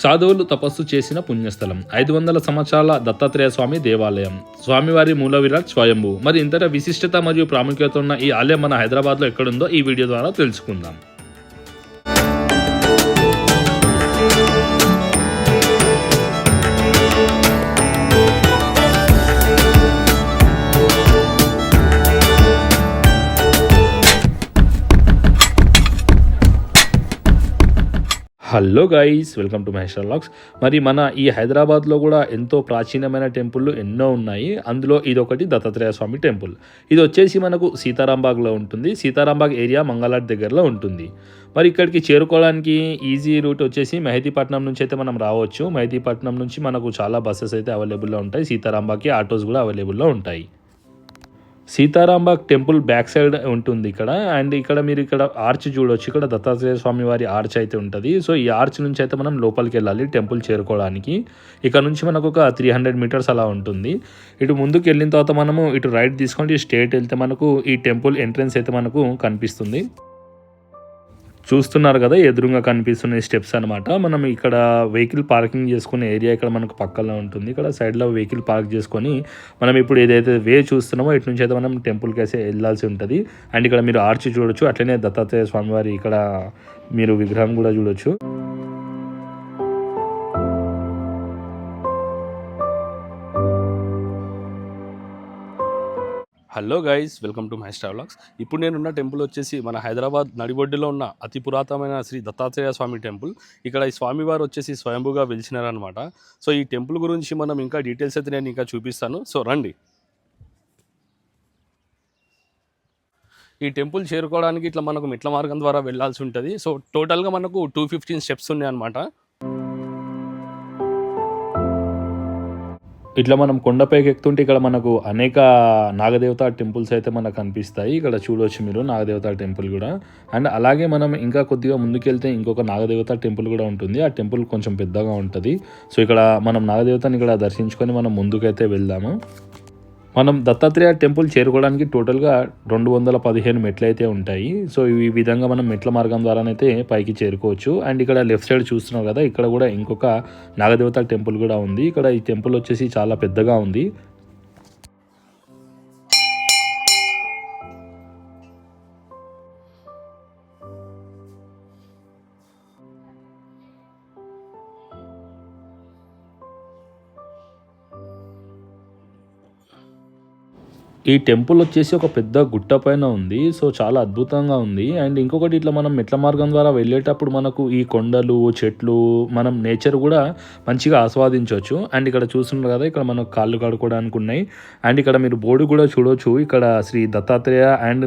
సాధువులు తపస్సు చేసిన పుణ్యస్థలం, 500 సంవత్సరాల దత్తాత్రేయ స్వామి దేవాలయం, స్వామివారి మూల విరాట్ స్వయంభూ. మరి ఇంతట విశిష్టత మరియు ప్రాముఖ్యత ఉన్న ఈ ఆలయం మన హైదరాబాద్లో ఎక్కడుందో ఈ వీడియో ద్వారా తెలుసుకుందాం. Hello guys, welcome to Mahesh vlogs. మరి మన ఈ హైదరాబాద్లో కూడా ఎంతో ప్రాచీనమైన టెంపుల్లు ఎన్నో ఉన్నాయి. అందులో ఇదొకటి దత్తాత్రేయ స్వామి టెంపుల్. ఇది వచ్చేసి మనకు సీతారాంబాగ్లో ఉంటుంది. సీతారాంబాగ్ ఏరియా మంగళాట్ దగ్గరలో ఉంటుంది. మరి ఇక్కడికి చేరుకోవడానికి ఈజీ రూట్ వచ్చేసి మెహదీపట్నం నుంచి అయితే మనం రావచ్చు. మెహదీపట్నం నుంచి మనకు చాలా బస్సెస్ అయితే అవైలబుల్లో ఉంటాయి. సీతారాంబాగ్కి ఆటోస్ కూడా అవైలబుల్లో ఉంటాయి. సీతారాంబాగ్ టెంపుల్ బ్యాక్ సైడ్ ఉంటుంది ఇక్కడ. అండ్ ఇక్కడ మీరు ఇక్కడ ఆర్చ్ చూడవచ్చు. ఇక్కడ దత్తాత్రేయ స్వామి వారి ఆర్చ్ అయితే ఉంటుంది. సో ఈ ఆర్చ్ నుంచి అయితే మనం లోపలికి వెళ్ళాలి టెంపుల్ చేరుకోవడానికి. ఇక్కడ నుంచి మనకు ఒక 300 మీటర్స్ అలా ఉంటుంది. ఇటు ముందుకు వెళ్ళిన తర్వాత మనము ఇటు రైట్ తీసుకొని స్ట్రేట్ వెళ్తే మనకు ఈ టెంపుల్ ఎంట్రన్స్ అయితే మనకు కనిపిస్తుంది. చూస్తున్నారు కదా, ఎదురుగా కనిపిస్తున్న స్టెప్స్ అనమాట. మనం ఇక్కడ వెహికల్ పార్కింగ్ చేసుకునే ఏరియా ఇక్కడ మనకు పక్కన ఉంటుంది. ఇక్కడ సైడ్లో వెహికల్ పార్క్ చేసుకొని మనం ఇప్పుడు ఏదైతే వే చూస్తున్నామో ఇటు నుంచి అయితే మనం టెంపుల్కి అయితే వెళ్ళాల్సి ఉంటుంది. అండ్ ఇక్కడ మీరు ఆర్చ్ చూడొచ్చు. అట్లనే దత్తాత్రేయ స్వామివారి ఇక్కడ మీరు విగ్రహం కూడా చూడొచ్చు. Hello guys, welcome to Mahesh vlogs. ఇప్పుడు నేనున్న టెంపుల్ వచ్చేసి మన హైదరాబాద్ నడిబొడ్డులో ఉన్న అతి పురాతనమైన శ్రీ దత్తాత్రేయ స్వామి టెంపుల్. ఇక్కడ ఈ స్వామివారు వచ్చేసి స్వయంభూగా వెలిచినారనమాట. సో ఈ టెంపుల్ గురించి మనం ఇంకా డీటెయిల్స్ అయితే నేను ఇంకా చూపిస్తాను. సో రండి. ఈ టెంపుల్ చేరుకోవడానికి ఇట్లా మనకు మెట్ల మార్గం ద్వారా వెళ్ళాల్సి ఉంటుంది. సో టోటల్గా మనకు 215 స్టెప్స్ ఉన్నాయి అనమాట. ఇట్లా మనం కొండపైకి ఎక్కుతుంటే ఇక్కడ మనకు అనేక నాగదేవత టెంపుల్స్ అయితే మనకు కనిపిస్తాయి. ఇక్కడ చూడవచ్చు మీరు నాగదేవత టెంపుల్ కూడా. అండ్ అలాగే మనం ఇంకా కొద్దిగా ముందుకెళ్తే ఇంకొక నాగదేవత టెంపుల్ కూడా ఉంటుంది. ఆ టెంపుల్ కొంచెం పెద్దగా ఉంటుంది. సో ఇక్కడ మనం నాగదేవతని ఇక్కడ దర్శించుకొని మనం ముందుకైతే వెళ్దాము. మనం దత్తాత్రేయ టెంపుల్ చేరుకోవడానికి టోటల్గా 215 మెట్లు అయితే ఉంటాయి. సో ఈ విధంగా మనం మెట్ల మార్గం ద్వారానైతే పైకి చేరుకోవచ్చు. అండ్ ఇక్కడ లెఫ్ట్ సైడ్ చూస్తున్నాం కదా, ఇక్కడ కూడా ఇంకొక నాగదేవత టెంపుల్ కూడా ఉంది. ఇక్కడ ఈ టెంపుల్ వచ్చేసి చాలా పెద్దగా ఉంది. ఈ టెంపుల్ వచ్చేసి ఒక పెద్ద గుట్ట పైన ఉంది. సో చాలా అద్భుతంగా ఉంది. అండ్ ఇంకొకటి ఇట్లా మనం మెట్ల మార్గం ద్వారా వెళ్ళేటప్పుడు మనకు ఈ కొండలు, చెట్లు, మనం నేచర్ కూడా మంచిగా ఆస్వాదించవచ్చు. అండ్ ఇక్కడ చూస్తున్నారు కదా, ఇక్కడ మనకు కాళ్ళు కడుక్కోవడానికి ఉన్నాయి. అండ్ ఇక్కడ మీరు బోర్డు కూడా చూడవచ్చు. ఇక్కడ శ్రీ దత్తాత్రేయ అండ్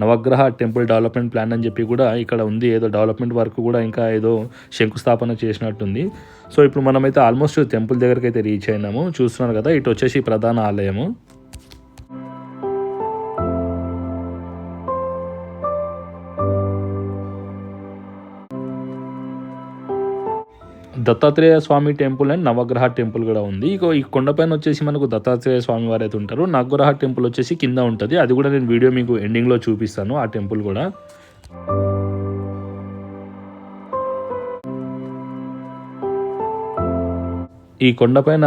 నవగ్రహ టెంపుల్ డెవలప్మెంట్ ప్లాన్ అని చెప్పి కూడా ఇక్కడ ఉంది. ఏదో డెవలప్మెంట్ వర్క్ కూడా ఇంకా ఏదో శంకుస్థాపన చేసినట్టుంది. సో ఇప్పుడు మనమైతే ఆల్మోస్ట్ టెంపుల్ దగ్గరికి అయితే రీచ్ అయినాము. చూస్తున్నారు కదా, ఇటు వచ్చేసి ప్రధాన ఆలయము. దత్తాత్రేయ స్వామి టెంపుల్ అండ్ నవగ్రహ టెంపుల్ కూడా ఉంది. ఈ కొండపైన వచ్చేసి మనకు దత్తాత్రేయ స్వామి వారు అయితే ఉంటారు. నవగ్రహ టెంపుల్ వచ్చేసి కింద ఉంటుంది. అది కూడా నేను వీడియో మీకు ఎండింగ్లో చూపిస్తాను, ఆ టెంపుల్ కూడా. ఈ కొండపైన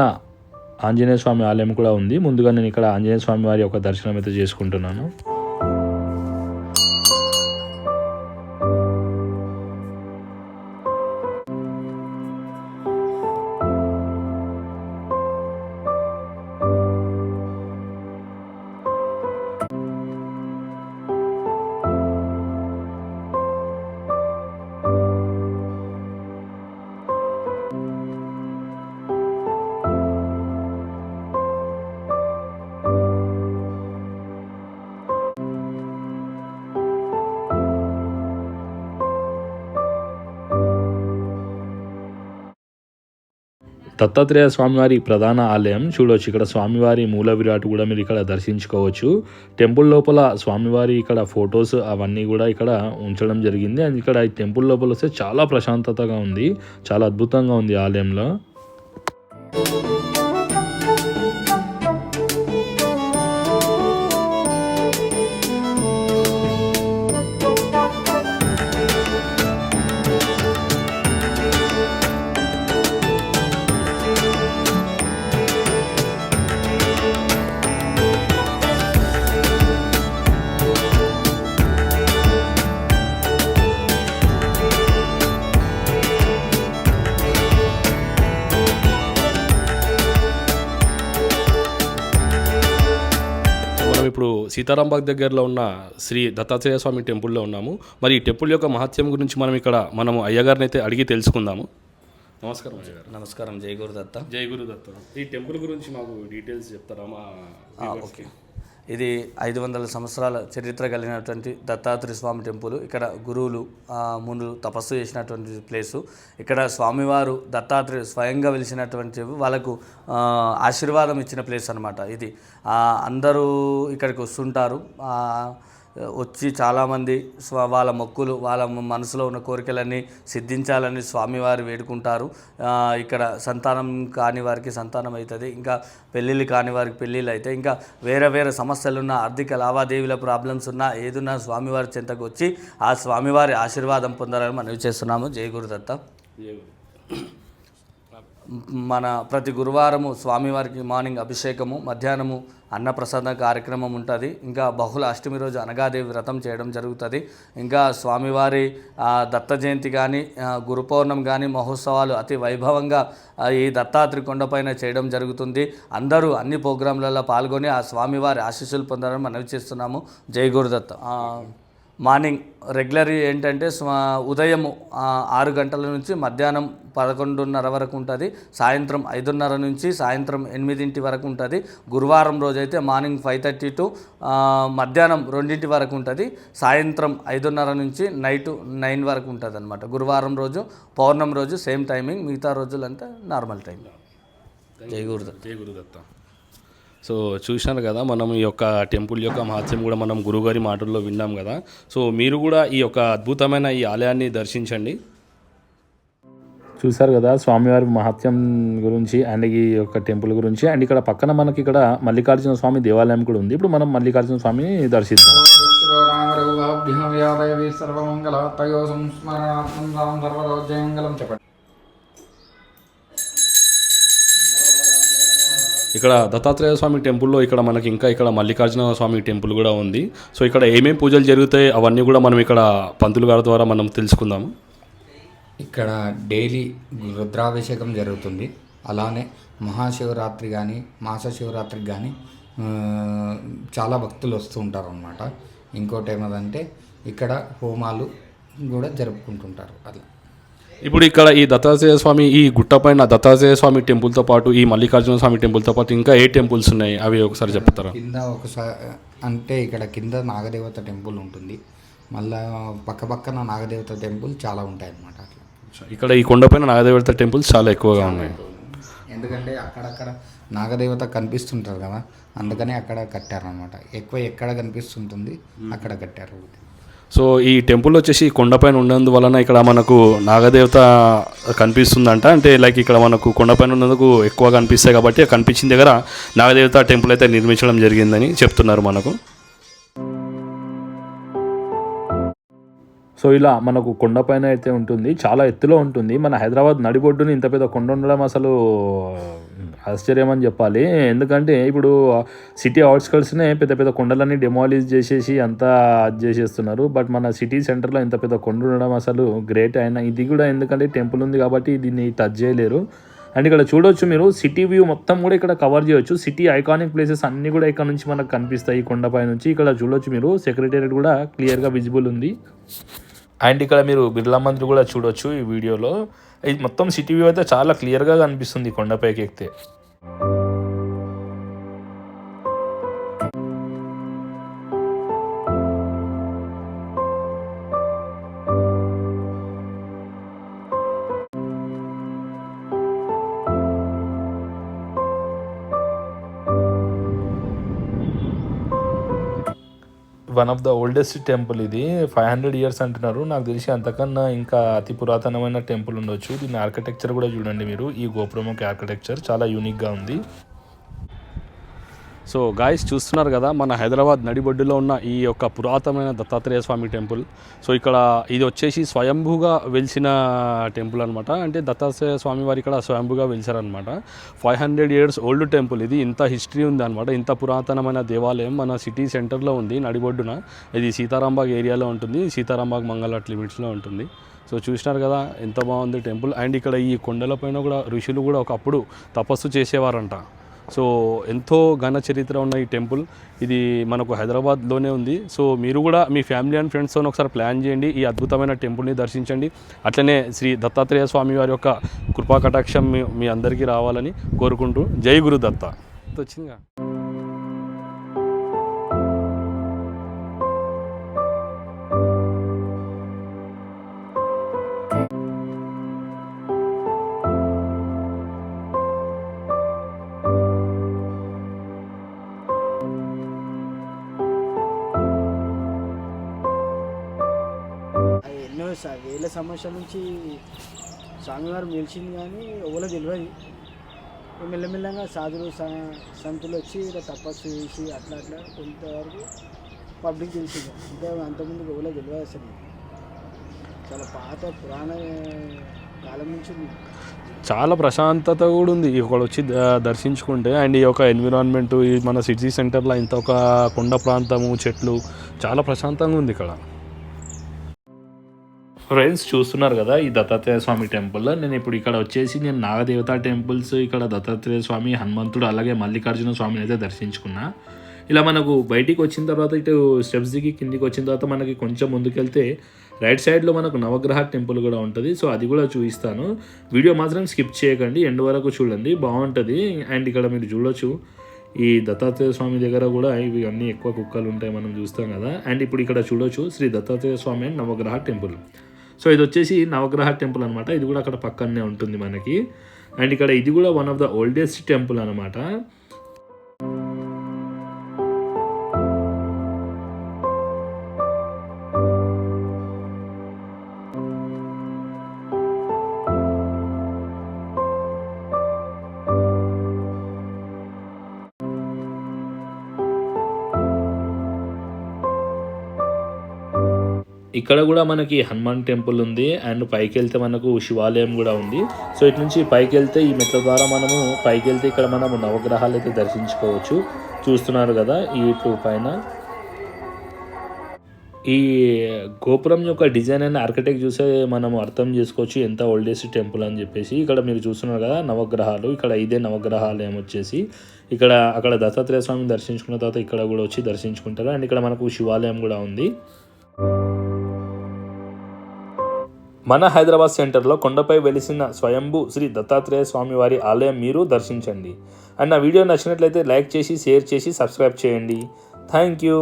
ఆంజనేయ స్వామి ఆలయం కూడా ఉంది. ముందుగా నేను ఇక్కడ ఆంజనేయ స్వామి వారి యొక్క దర్శనం అయితే చేసుకుంటున్నాను. దత్తాత్రేయ స్వామివారి ప్రధాన ఆలయం చూడవచ్చు. ఇక్కడ స్వామివారి మూల విరాట్ కూడా మీరు ఇక్కడ దర్శించుకోవచ్చు. టెంపుల్ లోపల స్వామివారి ఇక్కడ ఫొటోస్ అవన్నీ కూడా ఇక్కడ ఉంచడం జరిగింది. అండ్ ఇక్కడ ఈ టెంపుల్ లోపల వస్తే చాలా ప్రశాంతతగా ఉంది, చాలా అద్భుతంగా ఉంది ఆలయంలో. ఇప్పుడు సీతారాంబాగ్ దగ్గరలో ఉన్న శ్రీ దత్తాత్రేయ స్వామి టెంపుల్లో ఉన్నాము. మరి ఈ టెంపుల్ యొక్క మహత్యం గురించి మనం అయ్యగారిని అయితే అడిగి తెలుసుకుందాము. నమస్కారం అయ్యగారు. నమస్కారం. జై గురుదత్త. జై గురుదత్త. ఈ టెంపుల్ గురించి మాకు డీటెయిల్స్ చెప్తారా? ఓకే. ఇది 500 సంవత్సరాల చరిత్ర కలిగినటువంటి దత్తాత్రేయ స్వామి టెంపుల్. ఇక్కడ గురువులు మునులు తపస్సు చేసినటువంటి ప్లేసు. ఇక్కడ స్వామివారు దత్తాత్రేయ స్వయంగా వెలిసినటువంటి వాళ్ళకు ఆశీర్వాదం ఇచ్చిన ప్లేస్ అనమాట. ఇది అందరూ ఇక్కడికి వస్తుంటారు. వచ్చి చాలామంది వాళ్ళ మొక్కులు, వాళ్ళ మనసులో ఉన్న కోరికలన్నీ సిద్ధించాలని స్వామివారు వేడుకుంటారు. ఇక్కడ సంతానం కాని వారికి సంతానం అవుతుంది, ఇంకా పెళ్ళిళ్ళు కాని వారికి పెళ్ళిళ్ళు అవుతాయి, ఇంకా వేరే వేరే సమస్యలున్న ఆర్థిక లావాదేవీల ప్రాబ్లమ్స్ ఉన్నా ఏదున్నా స్వామివారి చెంతకు వచ్చి ఆ స్వామివారి ఆశీర్వాదం పొందాలని మనవి చేస్తున్నాము. జై గురుదత్త. మన ప్రతి గురువారము స్వామివారికి మార్నింగ్ అభిషేకము, మధ్యాహ్నము అన్నప్రసాద కార్యక్రమం ఉంటుంది. ఇంకా బహుళ అష్టమి రోజు అనగాదేవి వ్రతం చేయడం జరుగుతుంది. ఇంకా స్వామివారి దత్త జయంతి కానీ గురు పౌర్ణమి కానీ మహోత్సవాలు అతి వైభవంగా ఈ దత్తాత్రేయ కొండపైన చేయడం జరుగుతుంది. అందరూ అన్ని ప్రోగ్రాంలలో పాల్గొని ఆ స్వామివారి ఆశీస్సులు పొందాలని మనవి చేస్తున్నాము. జై గురుదత్త. మార్నింగ్ రెగ్యులర్ ఏంటంటే ఉదయం 6 గంటల నుంచి మధ్యాహ్నం 11:30 వరకు ఉంటుంది. సాయంత్రం 5:30 నుంచి సాయంత్రం 8 వరకు ఉంటుంది. గురువారం రోజైతే మార్నింగ్ 5:30 టు మధ్యాహ్నం 2 వరకు ఉంటుంది. సాయంత్రం 5:30 నుంచి నైట్ 9 వరకు ఉంటుంది అనమాట. గురువారం రోజు, పౌర్ణమి రోజు సేమ్ టైమింగ్, మిగతా రోజులంతా నార్మల్ టైం. జై గురుదత్త. జై గురుదత్త. సో చూశాను కదా, మనం ఈ యొక్క టెంపుల్ యొక్క మహత్యం కూడా మనం గురుగారి మాటల్లో విన్నాం కదా. సో మీరు కూడా ఈ యొక్క అద్భుతమైన ఈ ఆలయాన్ని దర్శించండి. చూశారు కదా స్వామివారి మహత్యం గురించి అండ్ ఈ యొక్క టెంపుల్ గురించి. అండ్ ఇక్కడ పక్కన మనకి ఇక్కడ మల్లికార్జున స్వామి దేవాలయం కూడా ఉంది. ఇప్పుడు మనం మల్లికార్జున స్వామిని దర్శిస్తాం. చెప్పండి. ఇక్కడ దత్తాత్రేయ స్వామి టెంపుల్లో మనకి ఇక్కడ మల్లికార్జున స్వామి టెంపుల్ కూడా ఉంది. సో ఇక్కడ ఏమేమి పూజలు జరుగుతాయి అవన్నీ కూడా మనం ఇక్కడ పంతులు గారి ద్వారా మనం తెలుసుకుందాము. ఇక్కడ డైలీ రుద్రాభిషేకం జరుగుతుంది. అలానే మహాశివరాత్రి కానీ మాస శివరాత్రికి కానీ చాలా భక్తులు వస్తూ ఉంటారు అన్నమాట. ఇంకోటి ఏమదంటే ఇక్కడ హోమాలు కూడా జరుపుకుంటుంటారు. అలా ఇప్పుడు ఇక్కడ ఈ దత్తాత్రేయ స్వామి ఈ గుట్టపైన దత్తాత్రేయ స్వామి టెంపుల్తో పాటు ఈ మల్లికార్జున స్వామి టెంపుల్తో పాటు ఇంకా ఏ టెంపుల్స్ ఉన్నాయి అవి ఒకసారి చెప్తారా? కింద అంటే ఇక్కడ కింద నాగదేవత టెంపుల్ ఉంటుంది. మళ్ళా పక్కన నాగదేవత టెంపుల్ చాలా ఉంటాయి అన్నమాట. ఇక్కడ ఈ కొండపైన నాగదేవత టెంపుల్స్ చాలా ఎక్కువగా ఉన్నాయి. ఎందుకంటే అక్కడక్కడ నాగదేవత కనిపిస్తుంటారు కదా, అందుకని అక్కడ కట్టారనమాట. ఎక్కువ ఎక్కడ కనిపిస్తుంటుంది అక్కడ కట్టారు. సో ఈ టెంపుల్ వచ్చేసి కొండపైన ఉన్నందువలన ఇక్కడ మనకు నాగదేవత కనిపిస్తుందంట. అంటే లైక్ ఇక్కడ మనకు కొండపైన ఉన్నందుకు ఎక్కువ కనిపిస్తాయి కాబట్టి కనిపించిన దగ్గర నాగదేవత టెంపుల్ అయితే నిర్మించడం జరిగిందని చెప్తున్నారు మనకు. సో ఇలా మనకు కొండపైన అయితే ఉంటుంది, చాలా ఎత్తులో ఉంటుంది. మన హైదరాబాద్ నడిబొడ్డుని ఇంత పెద్ద కొండ ఉండడం అసలు ఆశ్చర్యం అని చెప్పాలి. ఎందుకంటే ఇప్పుడు సిటీ అవుట్స్కట్స్నే పెద్ద పెద్ద కొండలన్నీ డెమాలిష్ చేసేసి అంతా అది చేసేస్తున్నారు. బట్ మన సిటీ సెంటర్లో ఇంత పెద్ద కొండ ఉండడం అసలు గ్రేట్. అయినా ఇది కూడా ఎందుకంటే టెంపుల్ ఉంది కాబట్టి దీన్ని టచ్ చేయలేరు. అండ్ ఇక్కడ చూడొచ్చు మీరు సిటీ వ్యూ మొత్తం కూడా ఇక్కడ కవర్ చేయొచ్చు. సిటీ ఐకానిక్ ప్లేసెస్ అన్నీ కూడా ఇక్కడ నుంచి మనకు కనిపిస్తాయి కొండపై నుంచి. ఇక్కడ చూడొచ్చు మీరు సెక్రటేరియట్ కూడా క్లియర్గా విజిబుల్ ఉంది. అండ్ ఇక్కడ మీరు బిర్లా మందిర్ కూడా చూడొచ్చు ఈ వీడియోలో. ఇది మొత్తం సిటీ వ్యూ అయితే చాలా క్లియర్గా కనిపిస్తుంది కొండపైకి ఎక్కితే. One of the oldest temple ఇది. 500 years అంటున్నారు. నాకు తెలిసి అంతకన్నా ఇంకా అతి పురాతనమైన టెంపుల్ ఉండొచ్చు. దీని ఆర్కిటెక్చర్ కూడా చూడండి మీరు. ఈ గోపురంకి ఆర్కిటెక్చర్ చాలా యూనిక్గా ఉంది. సో గాయస్ చూస్తున్నారు కదా, మన హైదరాబాద్ నడిబొడ్డులో ఉన్న ఈ యొక్క పురాతనమైన దత్తాత్రేయ స్వామి టెంపుల్. సో ఇక్కడ ఇది వచ్చేసి స్వయంభూగా వెలిసిన టెంపుల్ అనమాట. అంటే దత్తాత్రేయ స్వామి వారు ఇక్కడ స్వయంభూగా వెలిచారనమాట. 500 years ఓల్డ్ టెంపుల్ ఇది. ఇంత హిస్టరీ ఉంది అనమాట. ఇంత పురాతనమైన దేవాలయం మన సిటీ సెంటర్లో ఉంది నడిబొడ్డున. ఇది సీతారాంబాగ్ ఏరియాలో ఉంటుంది. సీతారాంబాగ్ మంగళాట్ లిమిట్స్లో ఉంటుంది. సో చూసినారు కదా ఎంత బాగుంది టెంపుల్. అండ్ ఇక్కడ ఈ కొండలపైన కూడా ఋషులు కూడా ఒకప్పుడు తపస్సు చేసేవారంట. సో ఎంతో ఘన చరిత్ర ఉన్న ఈ టెంపుల్ ఇది మనకు హైదరాబాద్లోనే ఉంది. సో మీరు కూడా మీ ఫ్యామిలీ అండ్ ఫ్రెండ్స్తో ఒకసారి ప్లాన్ చేయండి, ఈ అద్భుతమైన టెంపుల్ని దర్శించండి. అట్లనే శ్రీ దత్తాత్రేయ స్వామి వారి యొక్క కృపా కటాక్షం మీ అందరికీ రావాలని కోరుకుంటూ జై గురు దత్త. వచ్చిందిగా. ఎన్నో వేల సంవత్సరాల నుంచి స్వామివారు నిలిచింది, కానీ ఎవరో తెలియదు. మెల్లమెల్లగా సాధులు సంతులు వచ్చి ఇలా తపస్సు చేసి అట్లా కొంతవరకు పబ్లిక్ తెలిసింది. ఇంకా అంతకుముందు ఎవరో తెలియదు అసలు. చాలా పాత పురాణ కాలం నుంచి ఉంది. చాలా ప్రశాంతత కూడా ఉంది ఇక్కడ వచ్చి దర్శించుకుంటే. అండ్ ఈ యొక్క ఎన్విరాన్మెంట్, ఈ మన సిటీ సెంటర్లో ఇంత ఒక కొండ ప్రాంతము, చెట్లు, చాలా ప్రశాంతంగా ఉంది ఇక్కడ. ఫ్రెండ్స్ చూస్తున్నారు కదా ఈ దత్తాత్రేయ స్వామి టెంపుల్. నేను ఇప్పుడు ఇక్కడ వచ్చేసి నాగదేవత టెంపుల్స్, ఇక్కడ దత్తాత్రేయ స్వామి, హనుమంతుడు, అలాగే మల్లికార్జున స్వామిని అయితే దర్శించుకున్నా. ఇలా మనకు బయటికి వచ్చిన తర్వాత ఇటు స్టెప్స్ దిగి కిందికి వచ్చిన తర్వాత మనకి కొంచెం ముందుకెళ్తే రైట్ సైడ్లో మనకు నవగ్రహ టెంపుల్ కూడా ఉంటుంది. సో అది కూడా చూపిస్తాను. వీడియో మాత్రం స్కిప్ చేయకండి, ఎండ్ వరకు చూడండి, బాగుంటుంది. అండ్ ఇక్కడ మీరు చూడొచ్చు ఈ దత్తాత్రేయ స్వామి దగ్గర కూడా ఇవి అన్నీ ఎక్కువ కుక్కలు ఉంటాయి, మనం చూస్తాం కదా. అండ్ ఇప్పుడు ఇక్కడ చూడొచ్చు శ్రీ దత్తాత్రేయ స్వామి అండ్ నవగ్రహ టెంపుల్. సో ఇది వచ్చేసి నవగ్రహ టెంపుల్ అనమాట. ఇది కూడా అక్కడ పక్కనే ఉంటుంది మనకి. అండ్ ఇక్కడ ఇది కూడా one of the oldest temple అనమాట. ఇక్కడ కూడా మనకి హనుమాన్ టెంపుల్ ఉంది. అండ్ పైకి వెళ్తే మనకు శివాలయం కూడా ఉంది. సో ఇటు నుంచి పైకి వెళ్తే ఈ మెట్ల ద్వారా మనము పైకి వెళ్తే ఇక్కడ మనము నవగ్రహాలు అయితే దర్శించుకోవచ్చు. చూస్తున్నారు కదా ఈ ఇటు పైన ఈ గోపురం యొక్క డిజైన్ అండ్ ఆర్కిటెక్ట్ చూసే మనము అర్థం చేసుకోవచ్చు ఎంత ఓల్డెస్ట్ టెంపుల్ అని చెప్పేసి. ఇక్కడ మీరు చూస్తున్నారు కదా నవగ్రహాలు, ఇక్కడ ఇదే నవగ్రహాలయం వచ్చేసి. ఇక్కడ అక్కడ దత్తాత్రేయ స్వామిని దర్శించుకున్న తర్వాత ఇక్కడ కూడా వచ్చి దర్శించుకుంటారు. అండ్ ఇక్కడ మనకు శివాలయం కూడా ఉంది. మన హైదరాబాద్ సెంటర్లో కొండపై వెలిసిన స్వయంభూ శ్రీ దత్తాత్రేయ స్వామి వారి ఆలయం మీరు దర్శించండి. అండ్ నా వీడియో నచ్చినట్లయితే లైక్ చేసి, షేర్ చేసి, సబ్స్క్రైబ్ చేయండి. Thank you.